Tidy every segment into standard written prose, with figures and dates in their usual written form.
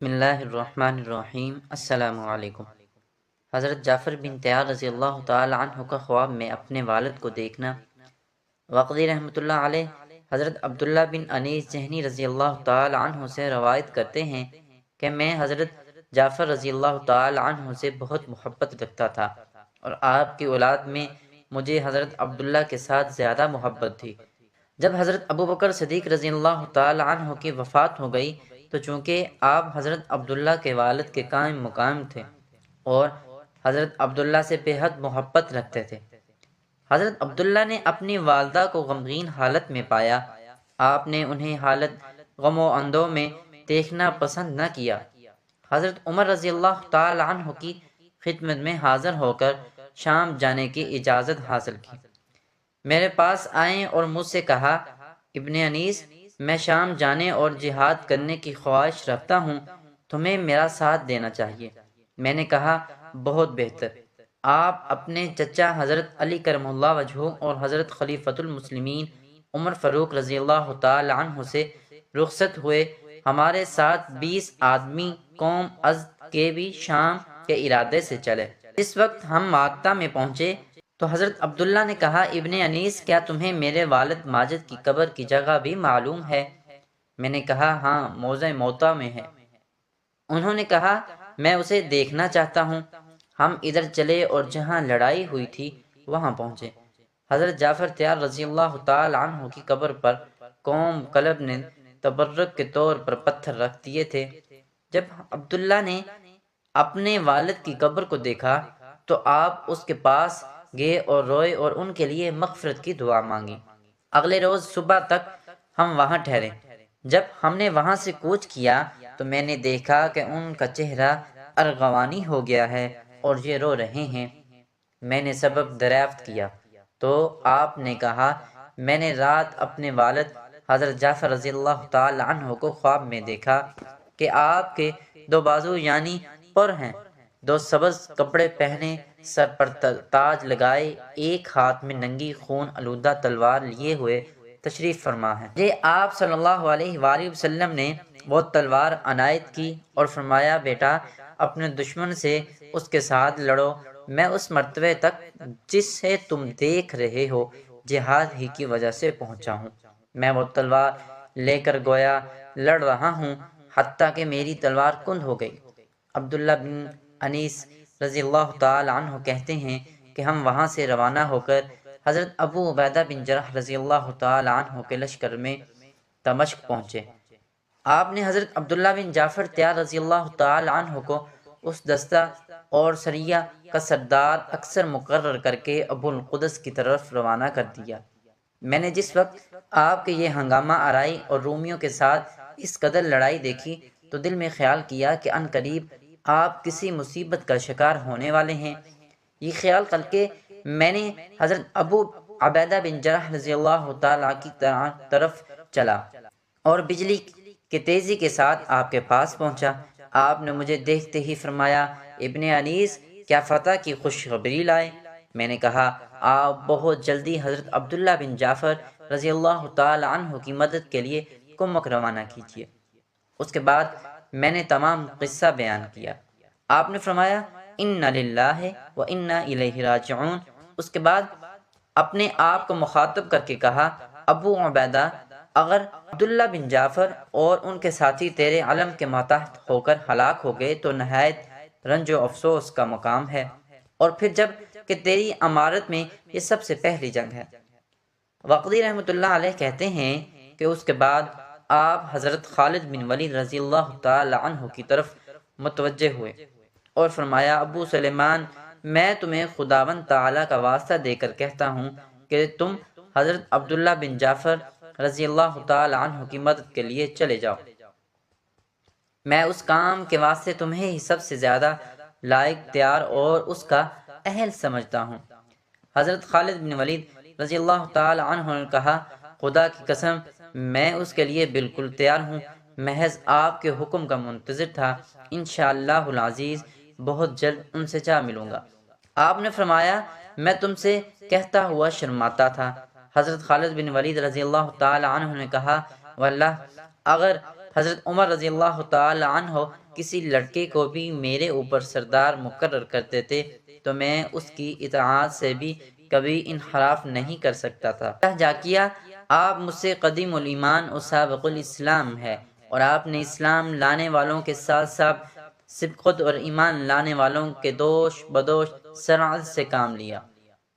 بسم اللہ الرحمن الرحیم۔ السلام علیکم۔ حضرت جعفر بن طیار رضی اللہ تعالی عنہ کا خواب میں اپنے والد کو دیکھنا۔ وقدی رحمۃ اللہ علیہ حضرت عبداللہ بن انیس جہنی رضی اللہ تعالی عنہ سے روایت کرتے ہیں کہ میں حضرت جعفر رضی اللہ تعالی عنہ سے بہت محبت رکھتا تھا اور آپ کی اولاد میں مجھے حضرت عبداللہ کے ساتھ زیادہ محبت تھی۔ جب حضرت ابو بکر صدیق رضی اللہ تعالی عنہ کی وفات ہو گئی تو چونکہ آپ حضرت عبداللہ کے والد کے قائم مقام تھے اور حضرت عبداللہ سے بے حد محبت رکھتے تھے، حضرت عبداللہ نے اپنی والدہ کو غمگین حالت میں پایا۔ آپ نے انہیں حالت غم و اندو میں دیکھنا پسند نہ کیا۔ حضرت عمر رضی اللہ تعالی عنہ کی خدمت میں حاضر ہو کر شام جانے کی اجازت حاصل کی۔ میرے پاس آئیں اور مجھ سے کہا، ابن انیس، میں شام جانے اور جہاد کرنے کی خواہش رکھتا ہوں، تمہیں میرا ساتھ دینا چاہیے۔ میں نے کہا، بہت بہتر۔ آپ اپنے چچا حضرت علی کرم اللہ وجہہ اور حضرت خلیفۃ المسلمین عمر فاروق رضی اللہ تعالی عنہ سے رخصت ہوئے۔ ہمارے ساتھ 20 آدمی قوم ازد کے بھی شام کے ارادے سے چلے۔ اس وقت ہم ماکتا میں پہنچے تو حضرت عبداللہ نے کہا، ابن انیس، کیا تمہیں میرے والد ماجد کی قبر کی جگہ بھی معلوم ہے؟ میں نے کہا، ہاں، موضع موتا میں ہے۔ انہوں نے کہا، میں اسے دیکھنا چاہتا ہوں۔ ہم ادھر چلے اور جہاں لڑائی ہوئی تھی وہاں پہنچے۔ حضرت جعفر طیار رضی اللہ تعالی عنہ کی قبر پر قوم کلب نے تبرک کے طور پر پتھر رکھ دیے تھے۔ جب عبداللہ نے اپنے والد کی قبر کو دیکھا تو آپ اس کے پاس گئے اور روئے اور ان کے لیے مغفرت کی دعا مانگی۔ اگلے روز صبح تک ہم وہاں ٹھہرے۔ جب ہم نے وہاں سے کوچ کیا تو میں نے دیکھا کہ ان کا چہرہ ارغوانی ہو گیا ہے اور یہ رو رہے ہیں۔ میں نے سبب دریافت کیا تو آپ نے کہا، میں نے رات اپنے والد حضرت جعفر رضی اللہ تعالی عنہ کو خواب میں دیکھا کہ آپ کے دو بازو یعنی پر ہیں، دو سبز کپڑے پہنے، سر پر تاج لگائے، ایک ہاتھ میں ننگی خون آلودہ تلوار لیے ہوئے تشریف فرما ہے۔ یہ آپ صلی اللہ علیہ وآلہ وسلم نے وہ تلوار عنایت کی اور فرمایا، بیٹا، اپنے دشمن سے اس کے ساتھ لڑو۔ میں اس مرتبے تک جسے تم دیکھ رہے ہو جہاد ہی کی وجہ سے پہنچا ہوں۔ میں وہ تلوار لے کر گویا لڑ رہا ہوں حتیٰ کہ میری تلوار کند ہو گئی۔ عبداللہ بن انیس رضی اللہ تعالی عنہ کہتے ہیں کہ ہم وہاں سے روانہ ہو کر حضرت ابو عبیدہ بن جرح رضی اللہ تعالی عنہ کے لشکر میں دمشق پہنچے۔ آپ نے حضرت عبداللہ بن جعفر طیار رضی اللہ تعالی عنہ کو اس دستہ اور سریہ کا سردار اکثر مقرر کر کے ابو القدس کی طرف روانہ کر دیا۔ میں نے جس وقت آپ کے یہ ہنگامہ آرائی اور رومیوں کے ساتھ اس قدر لڑائی دیکھی تو دل میں خیال کیا کہ ان قریب آپ کسی مصیبت کا شکار ہونے والے ہیں۔ یہ خیال کر کے میں نے حضرت ابو عبیدہ بن جرح رضی اللہ تعالیٰ کی طرف چلا اور بجلی کے تیزی کے ساتھ آپ کے پاس پہنچا۔ آپ نے مجھے دیکھتے ہی فرمایا، ابن انیس، کیا فتح کی خوشخبری لائے؟ میں نے کہا، آپ بہت جلدی حضرت عبداللہ بن جعفر رضی اللہ تعالی عنہ کی مدد کے لیے کمک روانہ کیجیے۔ اس کے بعد میں نے تمام قصہ بیان کیا۔ آپ نے فرمایا، انا للہ و انا الیہ راجعون۔ اس کے بعد اپنے آپ کو مخاطب کر کے کہا، ابو عبیدہ، اگر عبداللہ بن جعفر اور ان کے ساتھی تیرے علم کے ماتحت ہو کر ہلاک ہو گئے تو نہایت رنج و افسوس کا مقام ہے، اور پھر جب کہ تیری امارت میں یہ سب سے پہلی جنگ ہے۔ وقدی رحمۃ اللہ علیہ کہتے ہیں کہ اس کے بعد آپ حضرت خالد بن ولید رضی اللہ تعالی عنہ کی طرف متوجہ ہوئے اور فرمایا، ابو سلیمان، میں تمہیں خداوند تعالیٰ کا واسطہ دے کر کہتا ہوں کہ تم حضرت عبداللہ بن جعفر رضی اللہ تعالی عنہ کی مدد کے لیے چلے جاؤ۔ میں اس کام کے واسطے تمہیں ہی سب سے زیادہ لائق، تیار اور اس کا اہل سمجھتا ہوں۔ حضرت خالد بن ولید رضی اللہ تعالی عنہ نے کہا، خدا کی قسم، میں اس کے لیے بالکل تیار ہوں، محض آپ کے حکم کا منتظر تھا۔ انشاءاللہ العزیز بہت جلد ان سے جا ملوں گا۔ آپ نے فرمایا، میں تم سے کہتا ہوا شرماتا تھا۔ حضرت خالد بن ولید رضی اللہ تعالی عنہ نے کہا، واللہ، اگر حضرت عمر رضی اللہ تعالی عنہ کسی لڑکے کو بھی میرے اوپر سردار مقرر کرتے تھے تو میں اس کی اطاعت سے بھی کبھی انحراف نہیں کر سکتا تھا۔ جاکیہ آپ مجھ سے قدیم الایمان و سابق الاسلام ہے، اور آپ نے اسلام لانے والوں کے ساتھ ساتھ سبقت اور ایمان لانے والوں کے دوش بدوش سرعت سے کام لیا۔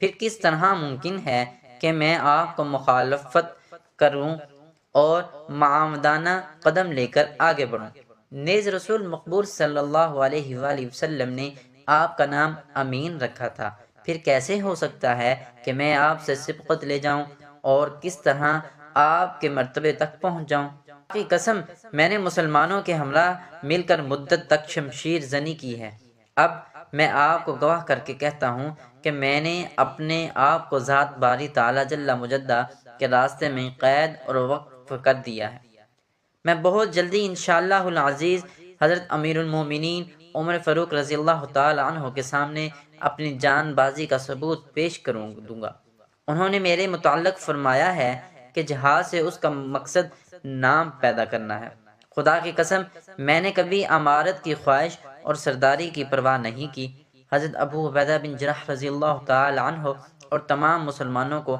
پھر کس طرح ممکن ہے کہ میں آپ کو مخالفت کروں اور معاندانہ قدم لے کر آگے بڑھوں؟ نیز رسول مقبول صلی اللہ علیہ وآلہ وسلم نے آپ کا نام امین رکھا تھا، پھر کیسے ہو سکتا ہے کہ میں آپ سے سبقت لے جاؤں اور کس طرح آپ کے مرتبے تک پہنچ جاؤں؟ کی قسم میں نے مسلمانوں کے ہمراہ مل کر مدت تک شمشیر زنی کی ہے۔ اب میں آپ کو گواہ کر کے کہتا ہوں کہ میں نے اپنے آپ کو ذات باری تعالی جل مجدہ کے راستے میں قید اور وقف کر دیا ہے۔ میں بہت جلدی انشاءاللہ العزیز حضرت امیر المومنین عمر فاروق رضی اللہ تعالی عنہ کے سامنے اپنی جان بازی کا ثبوت پیش دوں گا۔ انہوں نے میرے متعلق فرمایا ہے کہ جہاد سے اس کا مقصد نام پیدا کرنا ہے۔ خدا کی قسم میں نے کبھی امارت کی خواہش اور سرداری کی پرواہ نہیں کی۔ حضرت ابو عبیدہ بن جراح رضی اللہ تعالی عنہ اور تمام مسلمانوں کو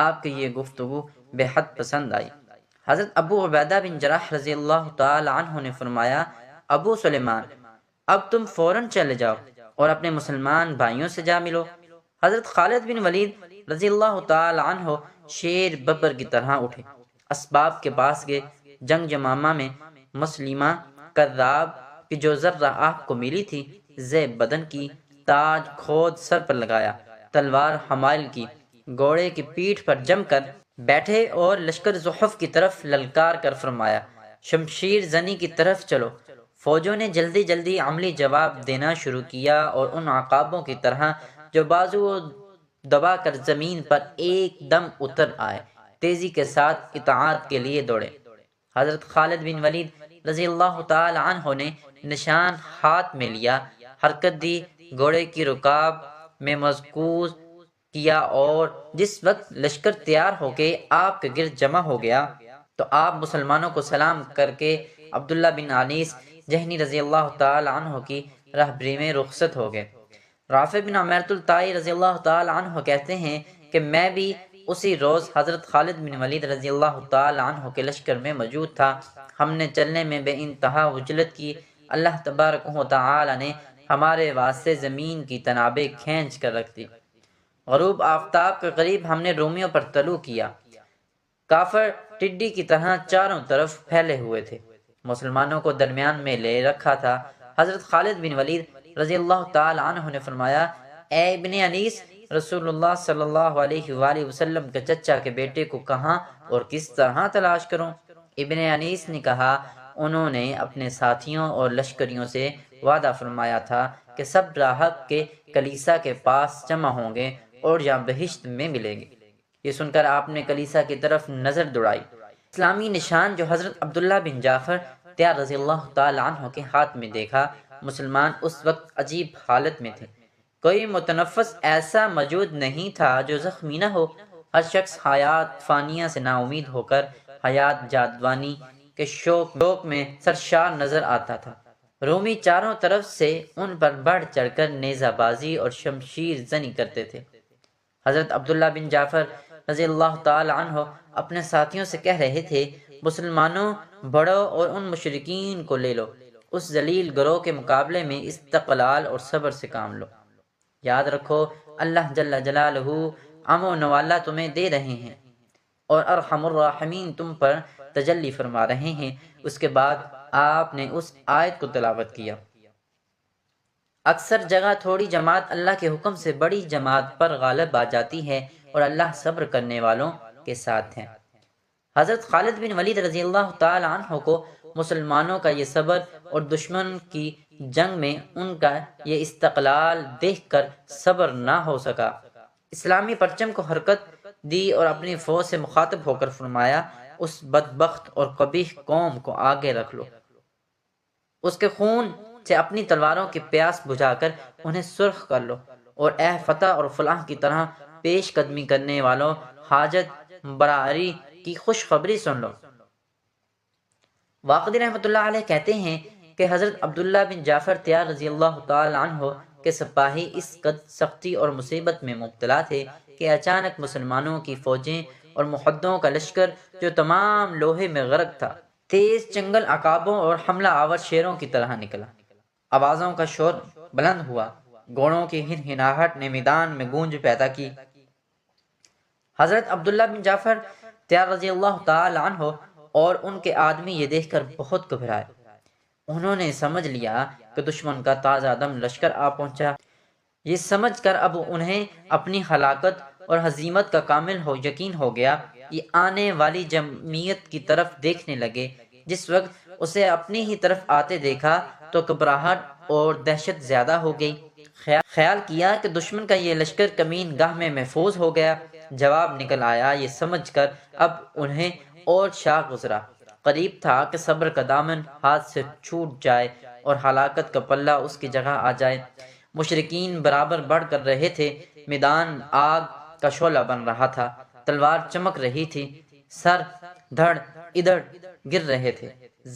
آپ کی یہ گفتگو بے حد پسند آئی۔ حضرت ابو عبیدہ بن جراح رضی اللہ تعالی عنہ نے فرمایا، ابو سلیمان اب تم فوراً چلے جاؤ اور اپنے مسلمان بھائیوں سے جا ملو۔ حضرت خالد بن ولید رضی اللہ تعالی عنہ شیر ببر کی طرح اٹھے، اسباب کے پاس گئے۔ جنگ جمامہ میں مسلمہ کذاب کی جو ذرہ آپ کو ملی تھی، زیب بدن کی، تاج کھود سر پر لگایا، تلوار حمائل کی، گھوڑے کی پیٹھ پر جم کر بیٹھے اور لشکر زحف کی طرف للکار کر فرمایا، شمشیر زنی کی طرف چلو۔ فوجوں نے جلدی جلدی عملی جواب دینا شروع کیا اور ان عقابوں کی طرح جو بازو دبا کر زمین پر ایک دم اتر آئے، تیزی کے ساتھ اطاعت کے لیے دوڑے۔ حضرت خالد بن ولید رضی اللہ تعالی عنہ نے نشان ہاتھ میں لیا، حرکت دی، گھوڑے کی رکاب میں مذکور کیا، اور جس وقت لشکر تیار ہو کے آپ کے گرد جمع ہو گیا تو آپ مسلمانوں کو سلام کر کے عبداللہ بن انیس جہنی رضی اللہ تعالی عنہ کی رہبری میں رخصت ہو گئے۔ رافع بن عمیرۃ الطائی رضی اللہ تعالی عنہ کہتے ہیں کہ میں بھی اسی روز حضرت خالد بن ولید رضی اللہ تعالی عنہ کے لشکر میں موجود تھا۔ ہم نے چلنے میں بے انتہا عجلت کی۔ اللہ تبارک و تعالی نے ہمارے واسطے زمین کی تنابیں کھینچ کر رکھ دی۔ غروب آفتاب کے قریب ہم نے رومیوں پر طلوع کیا۔ کافر ٹڈی کی طرح چاروں طرف پھیلے ہوئے تھے، مسلمانوں کو درمیان میں لے رکھا تھا۔ حضرت خالد بن ولید رضی اللہ تعالی عنہ نے فرمایا، اے ابن انیس، رسول اللہ صلی اللہ علیہ وآلہ وسلم کے چچا کے بیٹے کو کہاں اور کس طرح تلاش کروں؟ ابن انیس نے کہا، انہوں نے اپنے ساتھیوں اور لشکریوں سے وعدہ فرمایا تھا کہ سب راہب کے کلیسا کے پاس جمع ہوں گے اور یہاں بہشت میں ملیں گے۔ یہ سن کر آپ نے کلیسا کی طرف نظر دوڑائی۔ اسلامی نشان جو حضرت عبداللہ بن جعفر تیار رضی اللہ تعالی عنہ کے ہاتھ میں دیکھا، مسلمان اس وقت عجیب حالت میں تھے۔ کوئی متنفس ایسا موجود نہیں تھا جو زخمی نہ ہو۔ ہر شخص حیات فانیہ سے نا امید ہو کر حیات جاودانی کے شوق میں سرشار نظر آتا تھا۔ رومی چاروں طرف سے ان پر بڑھ چڑھ کر نیزہ بازی اور شمشیر زنی کرتے تھے۔ حضرت عبداللہ بن جعفر رضی اللہ تعالی عنہ اپنے ساتھیوں سے کہہ رہے تھے، مسلمانوں بڑھو اور ان مشرکین کو لے لو، اس ذلیل گروہ کے مقابلے میں استقلال اور صبر سے کام لو۔ یاد رکھو اللہ جل جلالہ امن و نوالا تمہیں دے رہے ہیں اور ارحم الراحمین تم پر تجلی فرما رہے ہیں۔ اس کے بعد آپ نے اس آیت کو تلاوت کیا، اکثر جگہ تھوڑی جماعت اللہ کے حکم سے بڑی جماعت پر غالب آ جاتی ہے اور اللہ صبر کرنے والوں کے ساتھ ہیں۔ حضرت خالد بن ولید رضی اللہ تعالی عنہ کو مسلمانوں کا یہ صبر اور دشمن کی جنگ میں ان کا یہ استقلال دیکھ کر صبر نہ ہو سکا۔ اسلامی پرچم کو حرکت دی اور اپنی فوج سے مخاطب ہو کر فرمایا، اس بدبخت اور قبیح قوم کو آگے رکھ لو، اس کے خون سے اپنی تلواروں کی پیاس بجھا کر انہیں سرخ کر لو، اور اے فتح اور فلاح کی طرح پیش قدمی کرنے والوں، حاجت براری کی خوشخبری سن لو۔ واقدی رحمۃ اللہ علیہ کہتے ہیں کہ حضرت عبداللہ بن جعفر تیار رضی اللہ تعالی عنہ کے سپاہی اس قدر سختی اور مصیبت میں مبتلا تھے کہ اچانک مسلمانوں کی فوجیں اور محدوں کا لشکر جو تمام لوہے میں غرق تھا تیز چنگل عقابوں اور حملہ آور شیروں کی طرح نکلا۔ آوازوں کا شور بلند ہوا، گھوڑوں کی ہنہناہٹ نے میدان میں گونج پیدا کی۔ حضرت عبداللہ بن جعفر تیار رضی اللہ تعالی عنہ اور ان کے آدمی یہ دیکھ کر بہت گھبرائے۔ انہوں نے سمجھ لیا کہ دشمن کا تازہ دم لشکر آ پہنچا۔ یہ سمجھ کر اب انہیں اپنی ہلاکت اور ہزیمت کا کامل یقین ہو گیا۔ یہ آنے والی جمعیت کی طرف دیکھنے لگے۔ جس وقت اسے اپنی ہی طرف آتے دیکھا تو گھبراہٹ اور دہشت زیادہ ہو گئی۔ خیال کیا کہ دشمن کا یہ لشکر کمین گاہ میں محفوظ ہو گیا۔ جواب نکل آیا۔ یہ سمجھ کر اب انہیں اور شاق گزرا۔ قریب تھا کہ صبر کا دامن ہاتھ سے چھوٹ جائے اور ہلاکت کا پلہ اس کی جگہ آ جائے۔ مشرکین برابر بڑھ کر رہے تھے۔ میدان آگ کا شعلہ بن رہا تھا۔ تلوار چمک رہی تھی۔ سر دھڑ ادھر گر رہے تھے۔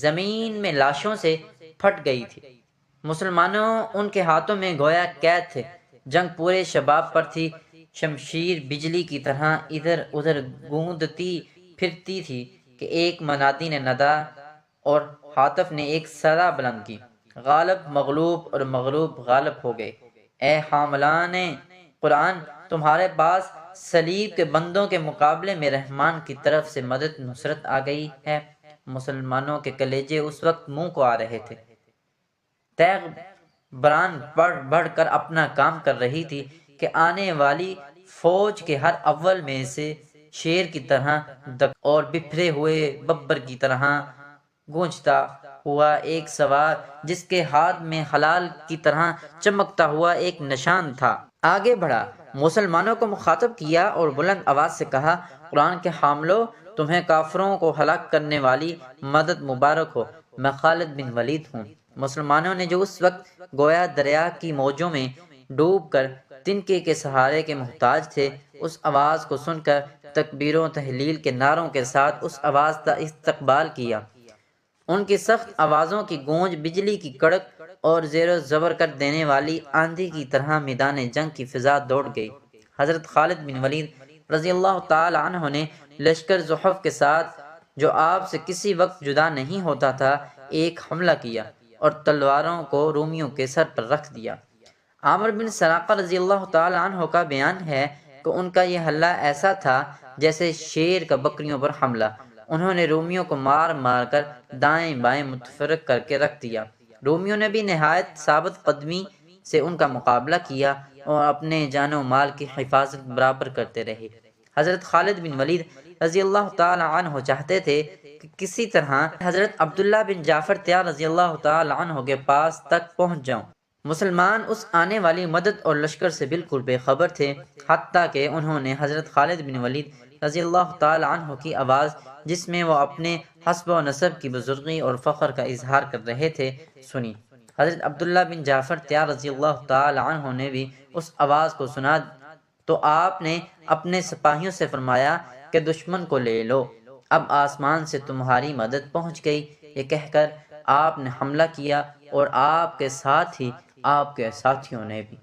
زمین میں لاشوں سے پھٹ گئی تھی۔ مسلمانوں ان کے ہاتھوں میں گویا قید تھے۔ جنگ پورے شباب پر تھی۔ شمشیر بجلی کی طرح ادھر ادھر گوندتی پھرتی تھی کہ ایک منادی نے ندا اور حاطف نے ایک صدا بلند کی، غالب مغلوب اور مغلوب غالب ہو گئے۔ اے حاملان قرآن، تمہارے پاس صلیب کے بندوں کے مقابلے میں رحمان کی طرف سے مدد نصرت آ گئی ہے۔ مسلمانوں کے کلیجے اس وقت منہ کو آ رہے تھے۔ تیغ بران بڑھ بڑھ کر اپنا کام کر رہی تھی کہ آنے والی فوج کے ہر اول میں سے شیر کی طرح اور بپھرے ہوئے ببر کی طرح گونجتا ہوا ایک سوار جس کے ہاتھ میں حلال کی طرح چمکتا ہوا ایک نشان تھا آگے بڑھا، مسلمانوں کو مخاطب کیا اور بلند آواز سے کہا، قرآن کے حاملوں، تمہیں کافروں کو ہلاک کرنے والی مدد مبارک ہو، میں خالد بن ولید ہوں۔ مسلمانوں نے جو اس وقت گویا دریا کی موجوں میں ڈوب کر تنکے کے سہارے کے محتاج تھے، اس آواز کو سن کر تکبیر و تحلیل کے نعروں کے ساتھ اس آواز کا استقبال کیا۔ ان کی سخت آوازوں کی گونج بجلی کی کڑک اور زیر و زبر کر دینے والی آندھی کی طرح میدان جنگ کی فضا دوڑ گئی۔ حضرت خالد بن ولید رضی اللہ تعالی عنہ نے لشکر زحف کے ساتھ، جو آپ سے کسی وقت جدا نہیں ہوتا تھا، ایک حملہ کیا اور تلواروں کو رومیوں کے سر پر رکھ دیا۔ عامر بن سراقہ رضی اللہ تعالی عنہ کا بیان ہے کہ ان کا یہ حملہ ایسا تھا جیسے شیر کا بکریوں پر حملہ۔ انہوں نے رومیوں کو مار مار کر دائیں بائیں متفرق کر کے رکھ دیا۔ رومیوں نے بھی نہایت ثابت قدمی سے ان کا مقابلہ کیا اور اپنے جان و مال کی حفاظت برابر کرتے رہے۔ حضرت خالد بن ولید رضی اللہ تعالی عنہ چاہتے تھے کہ کسی طرح حضرت عبداللہ بن جعفر تیار رضی اللہ تعالی عنہ کے پاس تک پہنچ جاؤں۔ مسلمان اس آنے والی مدد اور لشکر سے بالکل بے خبر تھے، حتیٰ کہ انہوں نے حضرت خالد بن ولید رضی اللہ تعالی عنہ کی آواز، جس میں وہ اپنے حسب و نسب کی بزرگی اور فخر کا اظہار کر رہے تھے، سنی۔ حضرت عبداللہ بن جعفر تیار رضی اللہ تعالی عنہ نے بھی اس آواز کو سنا تو آپ نے اپنے سپاہیوں سے فرمایا کہ دشمن کو لے لو، اب آسمان سے تمہاری مدد پہنچ گئی۔ یہ کہہ کر آپ نے حملہ کیا اور آپ کے ساتھ ہی آپ کے ساتھیوں نے بھی۔